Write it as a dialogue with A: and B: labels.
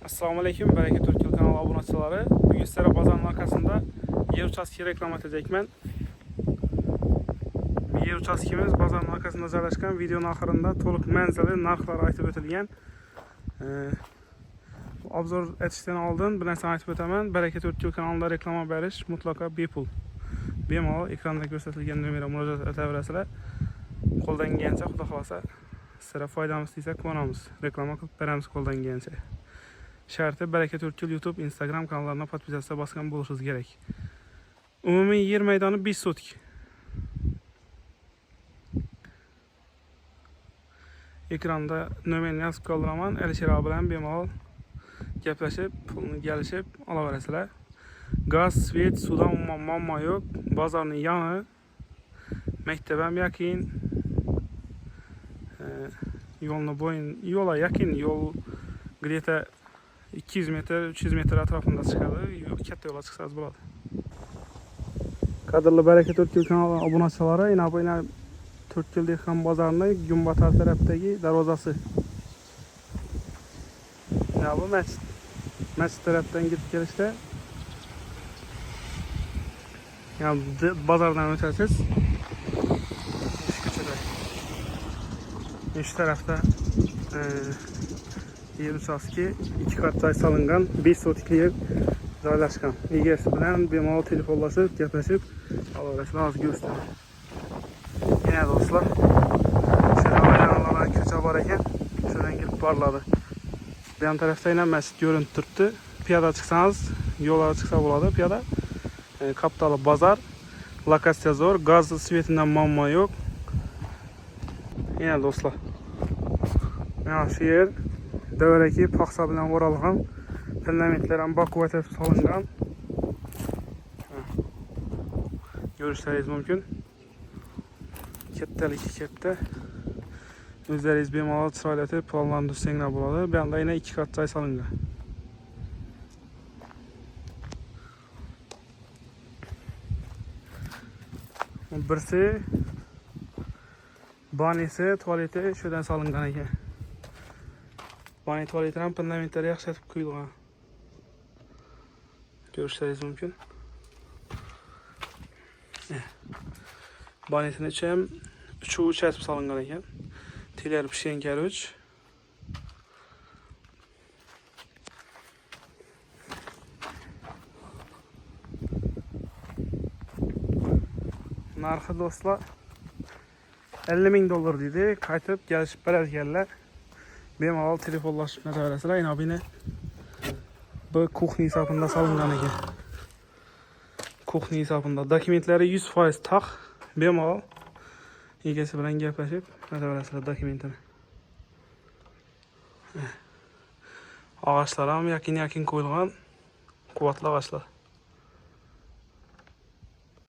A: Assalomu alaykum, Baraka Turkiya kanali obunachilari. Bugun sizlarga bozorning orqasida yer uchastkasi reklama etacakman. Yer uchastkamiz bozorning orqasida joylashgan. Videoning oxirida to'liq manzili, narxlari aytib o'tilgan. Obzor etishdan oldin bir narsani aytib o'taman. Baraka Turkiya kanalida reklama berish mutlaqo bepul. Bemalol ekranda ko'rsatilgan nomerga murojaat etaverasizlar. Qo'ldan kelgancha, xudo xolasa, sizlarga foydamiz tegsa quvonamiz. Reklama qilib beramiz qo'ldan kelgancha. Sharti Baraka Turkiya YouTube, Instagram kanallarına podpisatsiya bosgan bo'lishingiz kerak. Umumiy yer maydoni 5 sotik. Ekranda nomerni yozib qoldiraman. Alisher bilan bemalol gaplashib, pulni kelishib olaverasizlar. Gaz, svet, suvdan umuman muammo yo'q. Bozorning yoni, maktab ham yaqin. Yo'lni bo'yin, yo'la yaqin, yo'l где-то 200 metr, 300 metr atrofida chiqadi. Katta yo'lga chiqsangiz bo'ladi. Qadrli Baraka Turkiya kanali obunachilari, yana 4 yil dehqon bozorining Gumbatar tarafdagi darvozasi. Ya bu masjid tarafdan gidib kelishda ya bozordan o'tasiz. Şu tarafta yer uchastki 2 kat joy solingan 5 sotikli yer joylashgan. Egasi bilan bemalol telefonlashib, gaplashib olaverasizlar. Hozir ko'rsataman. Yana do'stlar, shunday ko'cha bor ekan, shundan kelib boriladi. Bu ham tarafda yana masjid ko'rinib turibdi. Piyoda chiqsangiz, yo'lga chiqsa bo'ladi piyoda. Kapitali bozor, lokatsiya zo'r, gaz svetidan muammo yo'q. Yana do'stlar, mana shu yer davraki paxsa bilan o'ralgan, fundamentlar ham baquvvat solingan. Ko'rishingiz mumkin. Kattaligi katta. O'zlaringiz bemalol chiroyli etib planlantirsanglar bo'ladi. Bu yerda yana 2 kat joy solingan. Birsi banisi, tualeti şuradan solingan ekan. Bani tualeti ham fundamentlar yaxshi etib qo'yilgan. Ko'rishingiz mumkin. Banisini ichi ham 3 etib solingan ekan. Teler pishgan karuch. Narxi do'stlar $50,000 dedi. Qaytib kelishib beradiganlar bemalol telefonlashib o'taverasizlar. Yana bu kuxni hisobida solingan ekan. Kuxni hisobida dokumentlari 100% taq. Bemalol egasi bilan gaplashib o'taverasizlar dokumentini. Ağaçlar ham yaqin qo'yilgan, quvvatli ağaçlar.